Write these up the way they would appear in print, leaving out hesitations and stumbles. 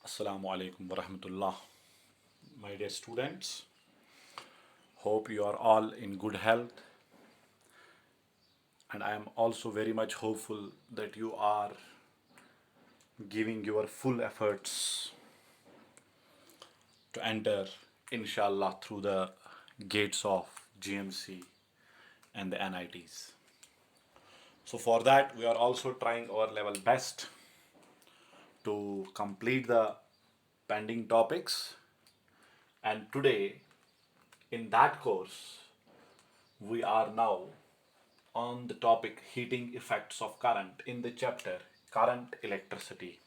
Assalamu alaikum wa rahmatullah. My dear students, hope you are all in good health, and I am also very much hopeful that you are giving your full efforts to enter, inshallah, through the gates of GMC and the NITs. So, for that, we are also trying our level best to complete the pending topics, and today, in that course, we are now on the topic heating effects of current in the chapter current electricity.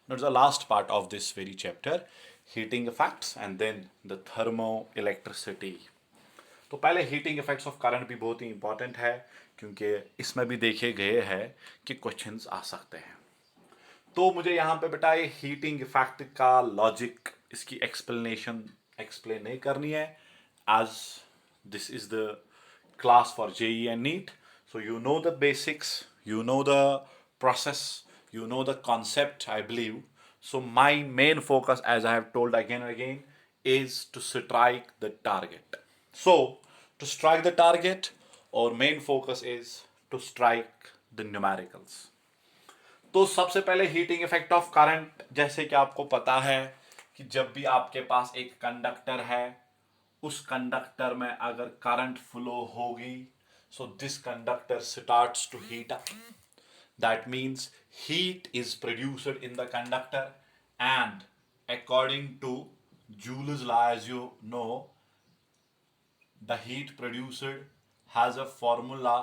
That's the last part of this very chapter, heating effects and then the thermoelectricity. तो पहले heating effects of current भी बहुत ही important है, क्योंकि इसमें भी देखे गए हैं कि क्वेश्चंस आ सकते हैं। तो मुझे यहाँ पे बेटा ये हीटिंग इफेक्ट का लॉजिक, इसकी एक्सप्लेनेशन एक्सप्लेन नहीं करनी है, as this is the class for JEE and NEET. So you know the basics, you know the process, you know the concept, I believe. So my main focus, as I have told again and again, is to strike the target. So to strike the target, our main focus is to strike the numericals. तो सबसे पहले heating effect of current, जैसे कि आपको पता है कि जब भी आपके पास एक कंडक्टर है, उस कंडक्टर में अगर करंट फ्लो होगी, so this conductor starts to heat up. That means heat is produced in the conductor, and according to Joule's law, as you know, the heat produced has a formula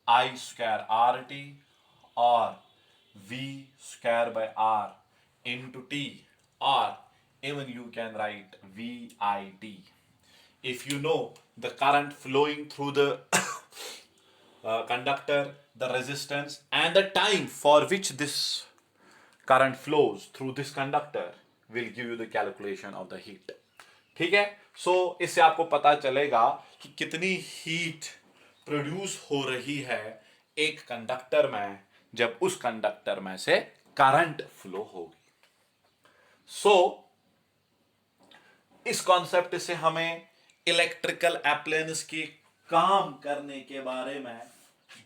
I square RT or V square by R into T, or even you can write VIT. If you know the current flowing through the conductor, the resistance, and the time for which this current flows through this conductor will give you the calculation of the heat. ठीक है, सो इससे आपको पता चलेगा कि कितनी heat produce हो रही है एक कंडक्टर में जब उस कंडक्टर में से करंट फ्लो होगी. सो इस कॉन्सेप्ट से हमें इलेक्ट्रिकल अप्लायंस के काम करने के बारे में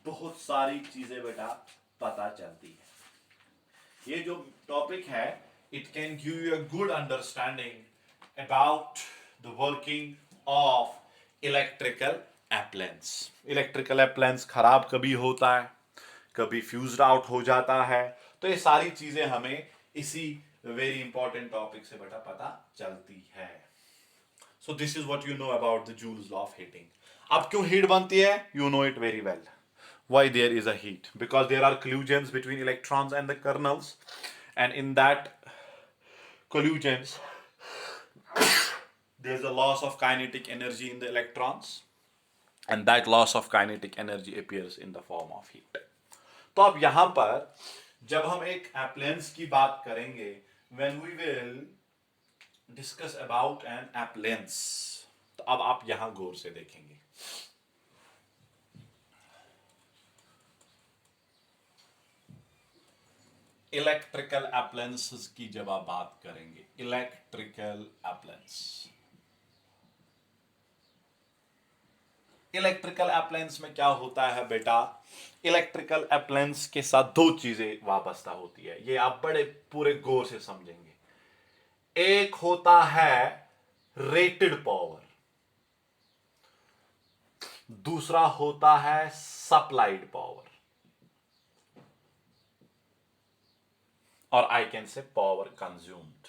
बहुत सारी चीजें बेटा पता चलती है. ये जो टॉपिक है, it can give you a good understanding about the working of electrical appliance. Electrical appliance खराब कभी होता है, कभी फ्यूज्ड आउट हो जाता है, तो ये सारी चीजें हमें इसी वेरी इंपॉर्टेंट टॉपिक से बेटा पता चलती है. सो this is what you know about the joules law of heating. अब क्यों हीट बनती है, you know it very well. Why there is a heat? Because there are collisions between electrons and the kernels, and in that collisions there's a loss of kinetic energy in the electrons, and that loss of kinetic energy appears in the form of heat. तो अब यहां पर जब हम एक appliance की बात करेंगे, when we will discuss about an appliance, तो अब आप यहां गौर से देखेंगे. इलेक्ट्रिकल अप्लायंसेस की जब आप बात करेंगे, इलेक्ट्रिकल अप्लायंस, इलेक्ट्रिकल अप्लायंस में क्या होता है बेटा, इलेक्ट्रिकल अप्लायंस के साथ दो चीजें वाबस्ता होती है. ये आप बड़े पूरे गौर से समझेंगे. एक होता है रेटेड पावर, दूसरा होता है supplied power, or I can say power consumed.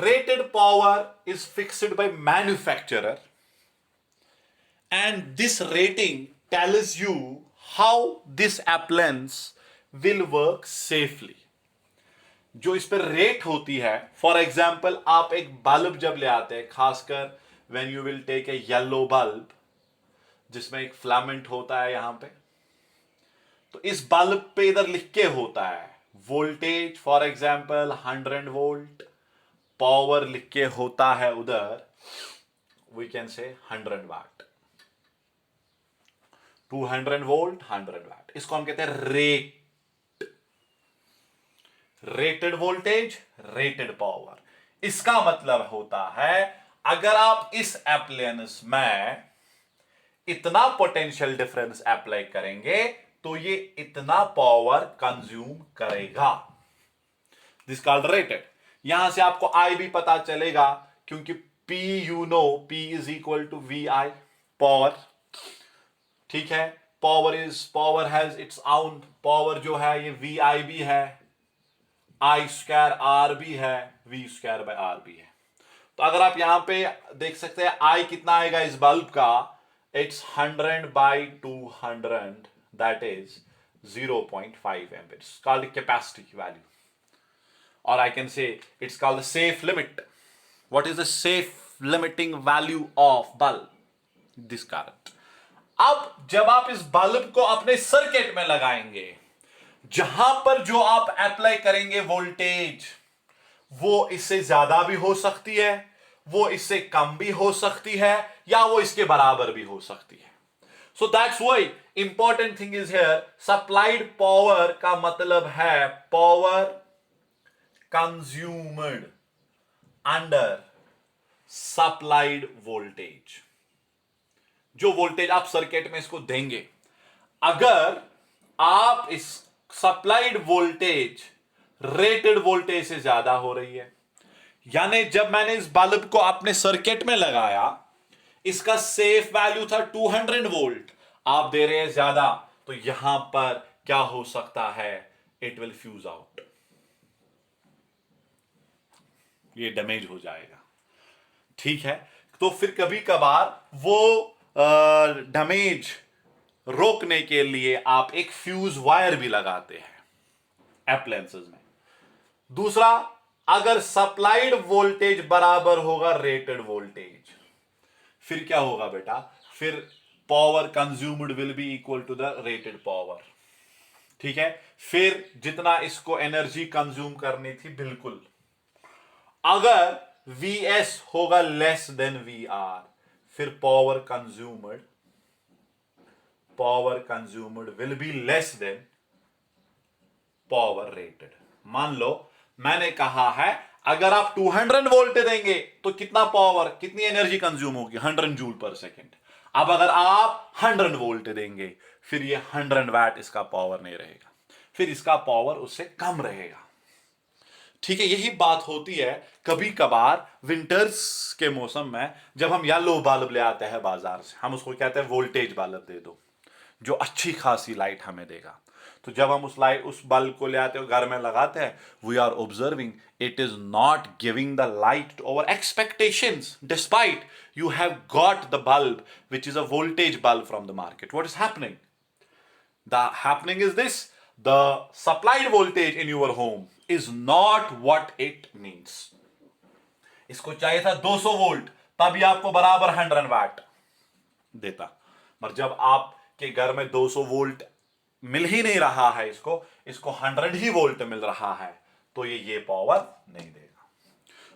Rated power is fixed by manufacturer, and this rating tells you how this appliance will work safely. जो इस पर रेट होती है, फॉर एग्जाम्पल आप एक बल्ब जब ले आते हैं, खासकर when you will take a yellow bulb जिसमें एक फिलामेंट होता है यहां पे, तो इस बल्ब पे इधर लिख के होता है voltage, for example 100 volt, power लिख के होता है उधर, we can say 100 watt, 200 volt 100 वाट. इसको हम कहते हैं rate. Rated voltage, rated power. इसका मतलब होता है अगर आप इस एप्लायंस में इतना पोटेंशियल डिफरेंस अप्लाई करेंगे तो ये इतना पावर कंज्यूम करेगा। This called rated. यहां से आपको आई भी पता चलेगा क्योंकि P you know P is equal to V I power. ठीक है, power has its own power, जो है ये वी आई भी है, आई स्क्वायर आर भी है, वी स्क्वायर बाय आर भी है। तो अगर आप यहां पे देख सकते हैं आई कितना आएगा इस बल्ब का, it's 100/200, that is 0.5 amperes, called capacity value, or I can say it's called the safe limit. What is the safe limiting value of bulb? This current. अब जब आप इस बल्ब को अपने सर्किट में लगाएंगे, जहां पर जो आप अप्लाई करेंगे वोल्टेज, वो इससे ज्यादा भी हो सकती है, वो इससे कम भी हो सकती है, या वो इसके बराबर भी हो सकती है। So that's why important thing is here, supplied power का मतलब है power consumed under supplied voltage। जो वोल्टेज आप सर्किट में इसको देंगे, अगर आप इस सप्लाइड वोल्टेज रेटेड वोल्टेज से ज्यादा हो रही है, यानी जब मैंने इस बल्ब को अपने सर्किट में लगाया, इसका सेफ वैल्यू था 200 वोल्ट, आप दे रहे हैं ज्यादा, तो यहां पर क्या हो सकता है, इट विल फ्यूज आउट, ये डैमेज हो जाएगा। ठीक है, तो फिर कभी कभार वो डैमेज रोकने के लिए आप एक फ्यूज वायर भी लगाते हैं एप्लायंसेस में। दूसरा, अगर सप्लाइड वोल्टेज बराबर होगा रेटेड वोल्टेज, फिर क्या होगा बेटा, फिर power consumed will be equal to the rated power. ठीक है, फिर जितना इसको एनर्जी कंज्यूम करनी थी, बिल्कुल, अगर Vs होगा लेस देन Vr, फिर power consumed will be less than power rated. मान लो मैंने कहा है अगर आप 200 वोल्ट देंगे तो कितना पावर, कितनी एनर्जी कंज्यूम होगी, 100 जूल पर सेकेंड। अब अगर आप 100 वोल्ट देंगे, फिर ये 100 वैट इसका पावर नहीं रहेगा, फिर इसका पावर उससे कम रहेगा। ठीक है, यही बात होती है कभी कभार विंटर्स के मौसम में, जब हम येलो बल्ब ले आते हैं बाजार से, हम उसको कहते हैं वोल्टेज बल्ब दे दो, जो अच्छी खासी लाइट हमें देगा। तो जब हम उस बल्ब को ले आते हैं, घर में लगाते हैं, we are observing it is not giving the light to our expectations, despite you have got the bulb which is a voltage bulb from the market. What is happening? The happening is this: the supplied voltage in your home is not what it needs. इसको चाहिए था 200 volt, तभी आपको बराबर 100 वाट देता, पर जब आपके घर में 200 वोल्ट मिल ही नहीं रहा है, इसको 100 ही वोल्ट मिल रहा है, तो ये पावर नहीं देगा।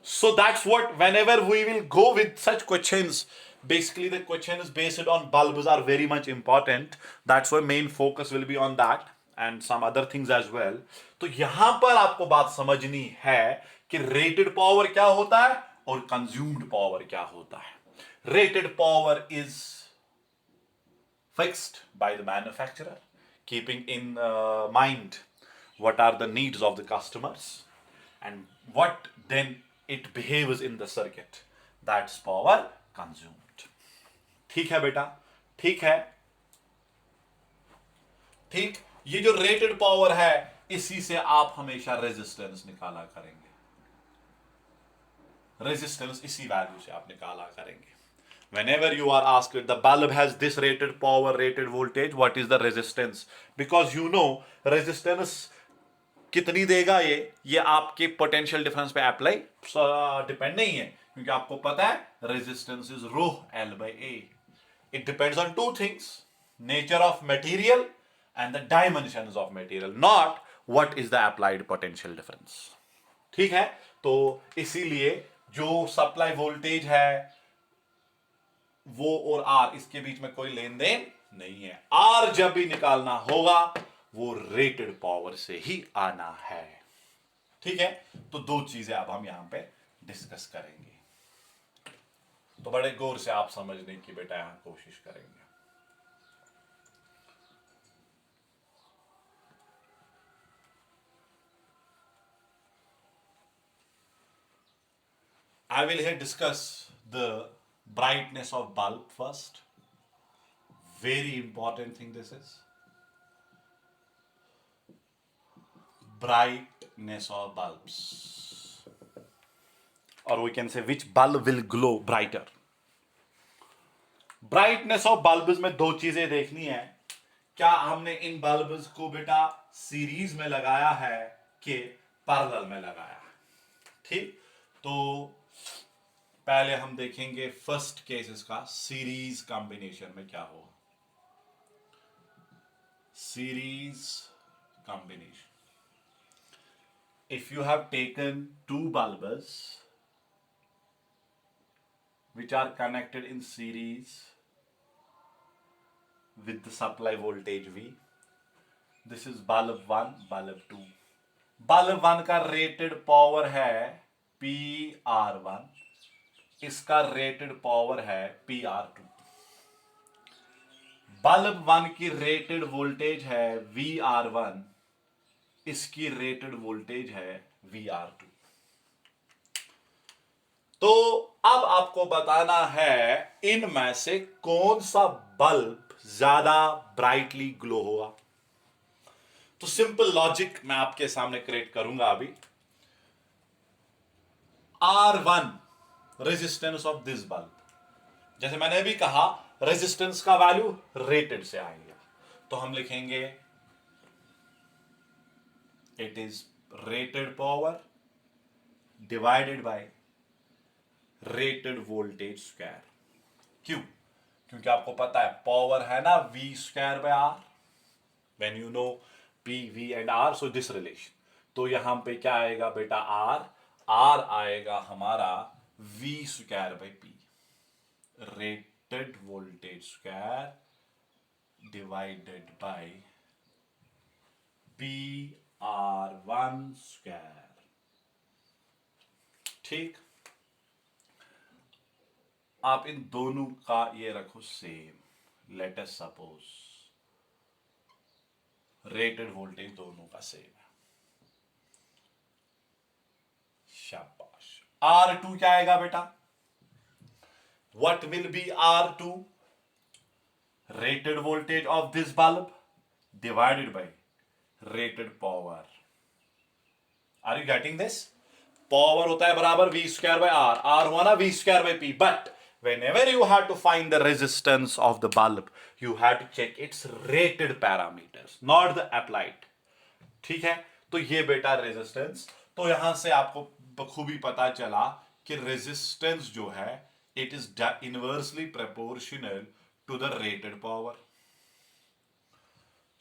So that's what, whenever we will go with such questions, basically the questions based on bulbs are very much important. That's why main focus will be on that and some other things as well. तो यहां पर आपको बात समझनी है कि rated power क्या होता है और कंज्यूम्ड पावर क्या होता है। Rated power is fixed by the manufacturer, keeping in mind what are the needs of the customers and what then it behaves in the circuit, that's power consumed. ठीक है बेटा, ठीक है, ठीक। ये जो रेटेड पावर है, इसी से आप हमेशा रेजिस्टेंस निकाला करेंगे, रेजिस्टेंस इसी वैल्यू से आप निकाला करेंगे। Whenever you are asked, the bulb has this rated power, rated voltage, what is the resistance? Because you know resistance कितनी देगा, ये आपके पोटेंशियल डिफरेंस पे अप्लाई डिपेंड नहीं है, क्योंकि आपको पता है resistance is rho L by A. It depends on two things: nature of material and the dimensions of material, not what is the applied potential difference. ठीक है, तो इसीलिए जो सप्लाई वोल्टेज है वो और R, इसके बीच में कोई लेन देन नहीं है। R जब भी निकालना होगा वो रेटेड पावर से ही आना है। ठीक है, तो दो चीजें अब हम यहां पे डिस्कस करेंगे, तो बड़े गौर से आप समझने की बेटा यहां कोशिश करेंगे। I will here discuss the brightness of bulb first. Very important thing this is. Brightness of bulbs. Or we can say which bulb will glow brighter. Brightness of bulbs में दो चीजें देखनी है। क्या हमने इन बल्ब्स को बेटा सीरीज में लगाया है कि पैरेलल में लगाया है? ठीक, तो पहले हम देखेंगे फर्स्ट केस इसका सीरीज कॉम्बिनेशन में क्या होगा। Series combination, if you have taken two bulbs which are connected in series with the supply voltage V, this is bulb 1, bulb 2. bulb 1 का रेटेड पावर है PR1, इसका रेटेड पावर है PR2। Bulb 1 की rated voltage है VR1, इसकी rated voltage है VR2। तो अब आपको बताना है इनमें से कौन सा बल्ब ज्यादा ब्राइटली ग्लो होगा। तो सिंपल लॉजिक मैं आपके सामने क्रिएट करूंगा अभी। R1 resistance of this bulb, जैसे मैंने भी कहा रेजिस्टेंस का वैल्यू रेटेड से आएगा, तो हम लिखेंगे it is rated power divided by rated voltage square. क्यों? क्योंकि आपको पता है पावर है ना V square by R, when you know P, V and R, so this relation. तो यहां पे क्या आएगा बेटा R आएगा हमारा V square by P, rated voltage square divided by PR1 square. ठीक, आप इन दोनों का ये रखो same. Let us suppose rated voltage दोनों का सेम है। शाबाश। R2 क्या आएगा बेटा? What will be R2? Rated voltage of this bulb divided by rated power. Are you getting this? Power होता है बराबर V square by R, R हुआ ना V square by P, but whenever you have to find the resistance of the bulb, you have to check its rated parameters, not the applied. ठीक है, तो ये बेटा रेजिस्टेंस, तो यहां से आपको बखूबी पता चला कि रेजिस्टेंस जो है it is inversely proportional to the rated power.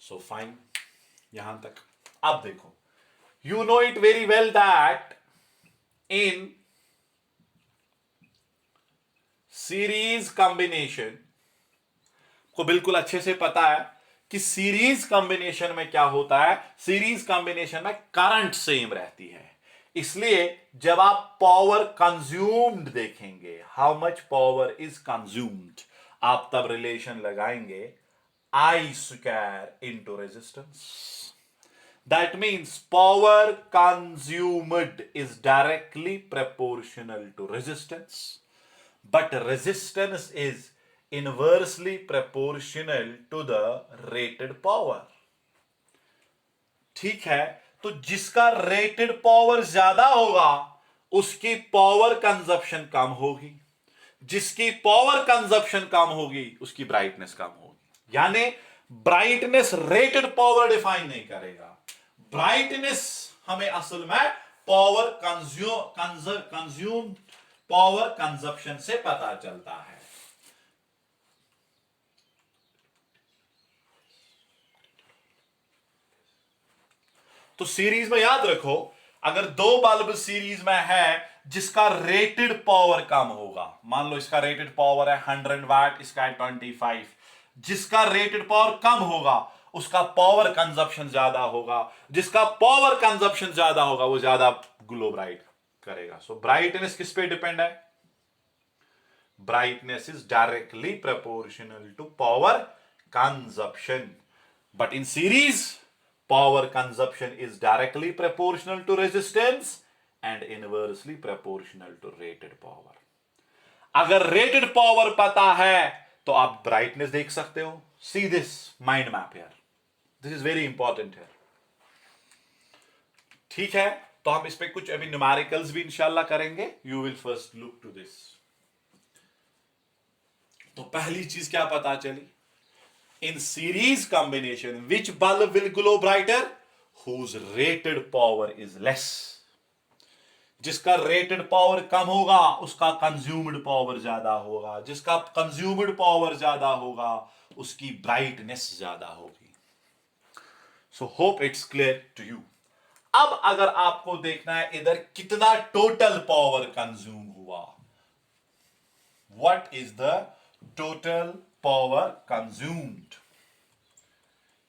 So fine, यहां तक। अब देखो, you know it very well that in series combination को बिल्कुल अच्छे से पता है कि सीरीज कॉम्बिनेशन में क्या होता है। सीरीज कॉम्बिनेशन में करंट सेम रहती है, इसलिए जब आप पावर कंज्यूम्ड देखेंगे, how much power is consumed, आप तब रिलेशन लगाएंगे I square into resistance. That means power consumed is directly proportional to resistance, but resistance is inversely proportional to the rated power। ठीक है, तो जिसका रेटेड पावर ज्यादा होगा उसकी पावर कंजप्शन कम होगी, जिसकी पावर कंजप्शन कम होगी उसकी ब्राइटनेस कम होगी। यानी ब्राइटनेस रेटेड पावर डिफाइन नहीं करेगा, ब्राइटनेस हमें असल में पावर कंज्यूम पावर कंजप्शन से पता चलता है। तो सीरीज में याद रखो, अगर दो बल्ब सीरीज में है जिसका रेटेड पावर कम होगा, मान लो इसका रेटेड पावर है 100 वाट, इसका है 25, जिसका रेटेड पावर कम होगा उसका पावर कंजप्शन ज्यादा होगा, जिसका पावर कंजप्शन ज्यादा होगा वो ज्यादा ग्लो ब्राइट करेगा। सो ब्राइटनेस किस पे डिपेंड है? brightness is directly proportional to power consumption, but in series power consumption is directly proportional to resistance and inversely proportional to rated power। अगर रेटेड पावर पता है तो आप ब्राइटनेस देख सकते हो। सी दिस माइंड मैप यार, दिस इज वेरी इंपॉर्टेंट है। ठीक है, तो हम इस पे कुछ अभी न्यूमेरिकल्स भी इंशाल्लाह करेंगे। You will first look to this. तो पहली चीज क्या पता चली? In series combination which bulb will glow brighter? Whose rated power is less. जिसका रेटेड पावर कम होगा उसका कंज्यूम्ड पावर ज्यादा होगा, जिसका कंज्यूम्ड पावर ज्यादा होगा उसकी ब्राइटनेस ज्यादा होगी। So hope it's clear to you. अब अगर आपको देखना है इधर कितना टोटल पावर कंज्यूम हुआ, what is the total power consumed?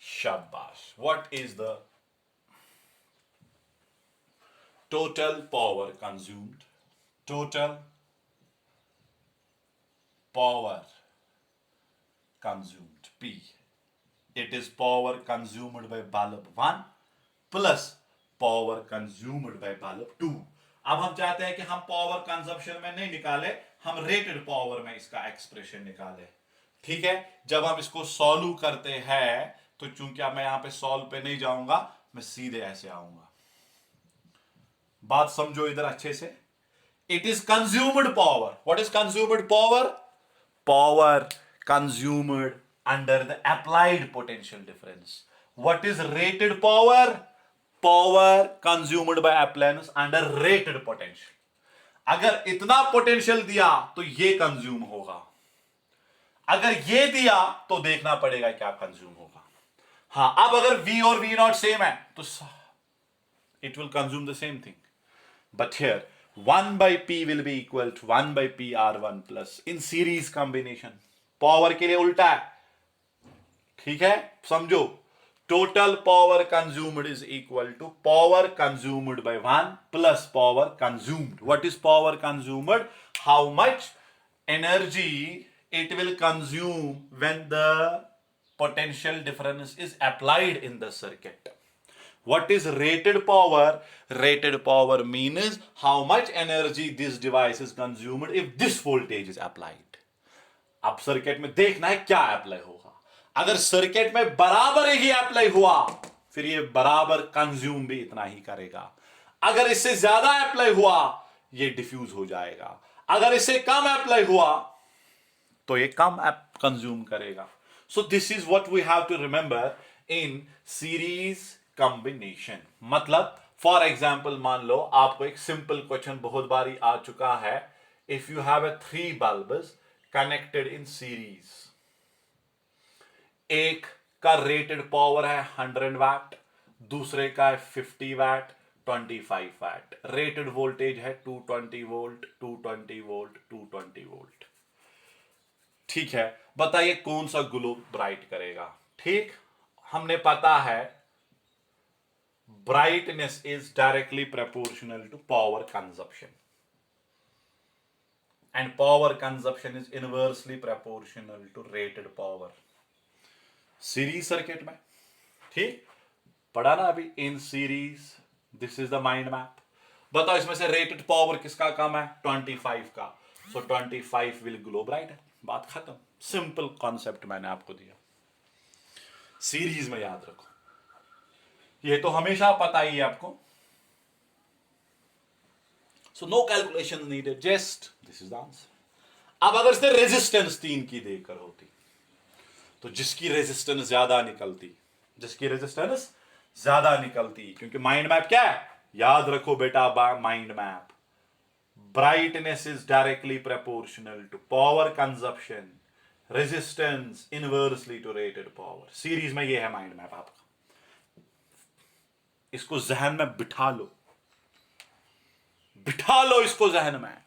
शाबाश, what is the total power consumed? Total power consumed, P. It is power consumed by bulb 1 plus power consumed by bulb 2। अब हम चाहते हैं कि हम पावर कंजप्शन में नहीं निकाले, हम रेटेड पावर में इसका एक्सप्रेशन निकाले। ठीक है, जब हम इसको सॉल्व करते हैं तो चूंकि अब मैं यहां पे सॉल्व पे नहीं जाऊंगा, मैं सीधे ऐसे आऊंगा। बात समझो इधर अच्छे से। It is consumed power. What is consumed power? Power consumed under the applied potential difference. What is rated power? Power consumed by appliance under rated potential. अगर इतना पोटेंशियल दिया तो ये कंज्यूम होगा, अगर ये दिया तो देखना पड़ेगा क्या कंज्यूम होगा। हाँ, अब अगर V और V नॉट सेम है तो it will consume the same thing, but here 1 by P will be equal to 1 by P R1 plus in series combination power के लिए उल्टा है। ठीक है, समझो, total power consumed is equal to power consumed by 1 plus power consumed। what is power consumed? how much energy it will consume when the potential difference is applied in the circuit। What is rated power? Rated power means how much energy this device is consumed if this voltage is applied। अब circuit में देखना है क्या apply होगा। अगर circuit में बराबर ही apply हुआ फिर ये बराबर कंज्यूम भी इतना ही करेगा। अगर इससे ज्यादा अप्लाई हुआ ये डिफ्यूज हो जाएगा, अगर इससे कम अप्लाई हुआ तो ये कम कंज्यूम करेगा। So this is what we have to remember in series combination. मतलब फॉर एग्जाम्पल मान लो आपको एक सिंपल क्वेश्चन बहुत बारी आ चुका है। If you have a 3 bulbs connected in series, एक का रेटेड पावर है 100 वाट, दूसरे का है 50 वाट, 25 वाट, रेटेड वोल्टेज है 220 वोल्ट, 220 वोल्ट, 220 वोल्ट। ठीक है, बताइए कौन सा ग्लो ब्राइट करेगा? ठीक, हमने पता है brightness is directly proportional to power consumption and power consumption is inversely proportional to rated power। Series circuit में ठीक पढ़ा ना अभी, in series this is the mind map. बताओ इसमें से रेटेड पावर किसका कम है? 25 का। सो 25 विल ग्लो ब्राइट। बात खत्म। सिंपल कॉन्सेप्ट मैंने आपको दिया, सीरीज में याद रखो, ये तो हमेशा पता ही है आपको। So no calculation needed, just this is the answer. अब अगर इसने रेजिस्टेंस 3 की देकर होती तो जिसकी रेजिस्टेंस ज्यादा निकलती, जिसकी रेजिस्टेंस ज्यादा निकलती, क्योंकि माइंड मैप क्या है याद रखो बेटा, mind map brightness is directly proportional to power consumption, resistance inversely to rated power. Series में ये है माइंड मैप आपका, इसको जहन में बिठा लो, बिठा लो इसको जहन में।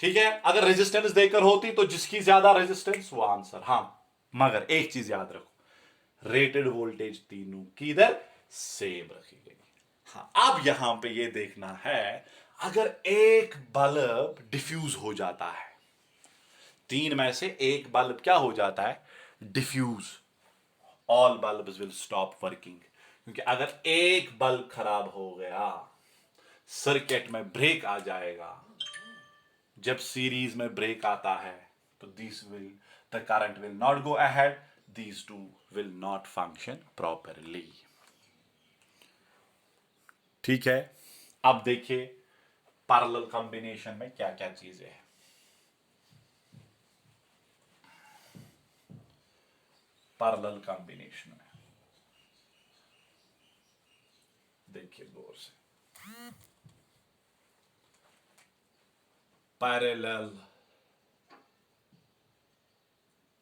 ठीक है, अगर रेजिस्टेंस देकर होती तो जिसकी ज्यादा रेजिस्टेंस वो आंसर। हाँ, मगर एक चीज याद रखो, रेटेड वोल्टेज तीनों की इधर सेम रखी गई। हाँ, अब यहां पे ये देखना है, अगर एक बल्ब डिफ्यूज हो जाता है, तीन में से एक बल्ब क्या हो जाता है, diffuse, all bulbs will stop working. क्योंकि अगर एक बल्ब खराब हो गया, सर्किट में ब्रेक आ जाएगा। जब सीरीज में ब्रेक आता है तो this will, the current will not go ahead, these two will not function properly. ठीक है, अब देखिए पैरेलल कॉम्बिनेशन में क्या क्या चीजें हैं। पैरेलल कॉम्बिनेशन में देखिए गौर से, parallel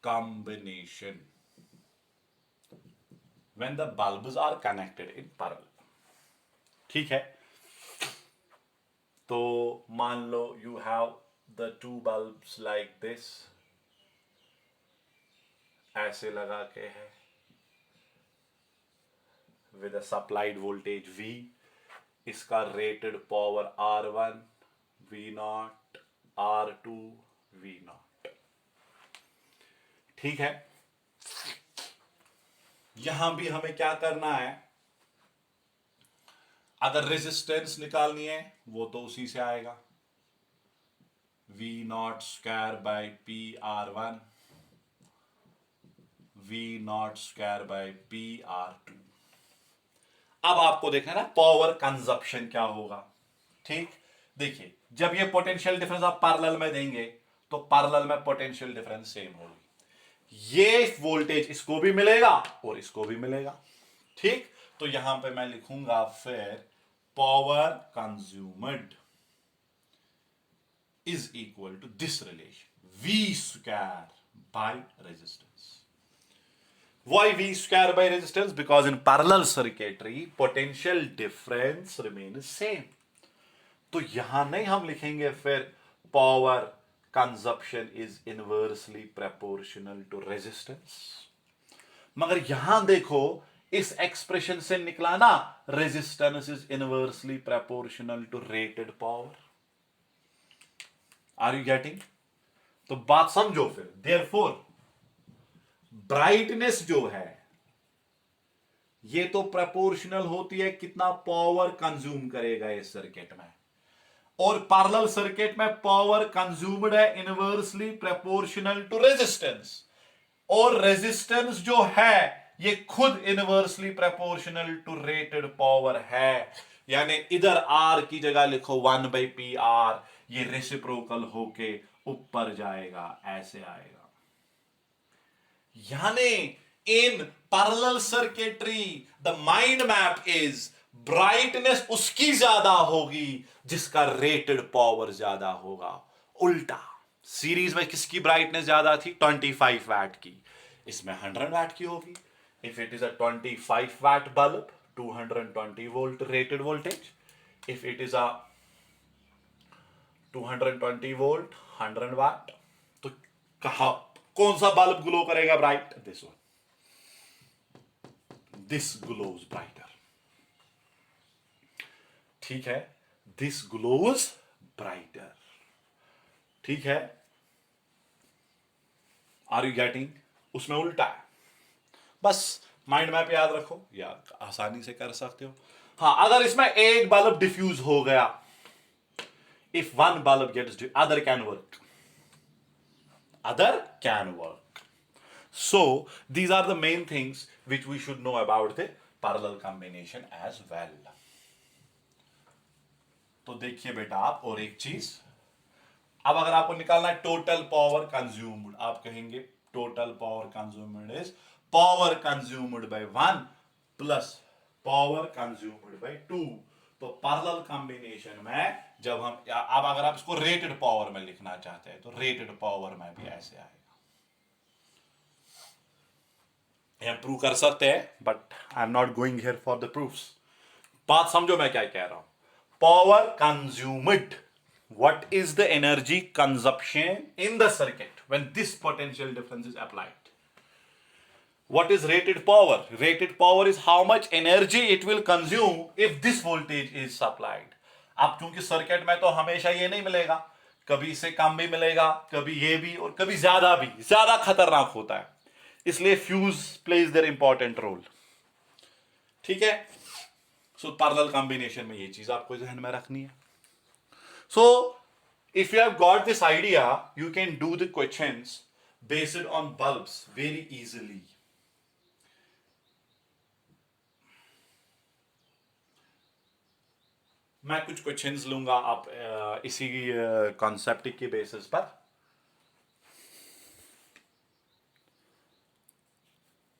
combination when the bulbs are connected in parallel। ठीक है, तो मान लो you have the two bulbs like this, ऐसे लगा के है, with a supplied voltage V, इसका rated power R1, V0, R2, V0। ठीक है, यहां भी हमें क्या करना है, अगर रेजिस्टेंस निकालनी है वो तो उसी से आएगा, V0 square by P R1, V0 square by P R2। अब आपको देखना है ना पावर कंजप्शन क्या होगा। ठीक, देखिए जब ये पोटेंशियल डिफरेंस आप पैरेलल में देंगे तो पैरेलल में पोटेंशियल डिफरेंस सेम होगी, ये वोल्टेज इसको भी मिलेगा और इसको भी मिलेगा। ठीक, तो यहां पे मैं लिखूंगा फिर power consumed is equal to this relation V square by resistance. Why V square by resistance? Because in parallel circuitry potential difference remains same। तो यहां नहीं हम लिखेंगे फिर power consumption is inversely proportional to resistance, मगर यहां देखो इस एक्सप्रेशन से निकला ना, resistance is inversely proportional to rated power. Are you getting? तो बात समझो फिर, देयरफॉर ब्राइटनेस जो है ये तो प्रोपोर्शनल होती है कितना पावर कंज्यूम करेगा इस सर्किट में, और पैरेलल सर्किट में पावर कंज्यूम्ड है इनवर्सली प्रोपोर्शनल टू रेजिस्टेंस, और रेजिस्टेंस जो है ये खुद inversely proportional to rated power है। यानी इधर आर की जगह लिखो 1/PR, ये रेसिप्रोकल होके ऊपर जाएगा, ऐसे आएगा। यानी in parallel circuitry the mind map is brightness उसकी ज्यादा होगी जिसका रेटेड पावर ज्यादा होगा। उल्टा सीरीज में किसकी ब्राइटनेस ज्यादा थी, 25 वाट की, इसमें 100 वाट की होगी। If it is a 25 watt bulb, 220 volt rated voltage. If it is a 220 volt 100 watt, तो कहा कौन सा बल्ब ग्लो करेगा bright, this one, this glows brighter. ठीक है, दिस ग्लोज ब्राइटर। ठीक है, आर यू गेटिंग? उसमें उल्टा है, बस माइंड मैप याद रखो या आसानी से कर सकते हो। हाँ, अगर इसमें एक बल्ब डिफ्यूज हो गया, if one bulb gets other can work, other can work। So these are the main things which we should know about the parallel combination as well। तो देखिए बेटा आप और एक चीज, अब अगर आपको निकालना है टोटल पावर कंज्यूम्ड, आप कहेंगे total power consumed is power consumed by 1 plus power consumed by 2। तो पैरेलल कॉम्बिनेशन में जब हम, अब अगर आप इसको रेटेड पावर में लिखना चाहते हैं तो रेटेड पावर में भी ऐसे आएगा। यह प्रूव कर सकते हैं, but I am not going here for the proofs. बात समझो मैं क्या कह रहा हूं, power consumed what is the energy consumption in the circuit when this potential difference is applied. What is rated power? Rated power is how much energy it will consume if this voltage is supplied. अब क्योंकि circuit में तो हमेशा ये नहीं मिलेगा, कभी इससे कम भी मिलेगा, कभी ये भी, और कभी ज्यादा भी, ज्यादा खतरनाक होता है, इसलिए fuse plays their important role. ठीक है. सो पैरेलल कॉम्बिनेशन में ये चीज आपको ध्यान में रखनी है. सो if you have got this idea, you can do the questions based on bulbs very easily. मैं कुछ क्वेश्चंस लूंगा आप इसी कॉन्सेप्ट के बेसिस पर.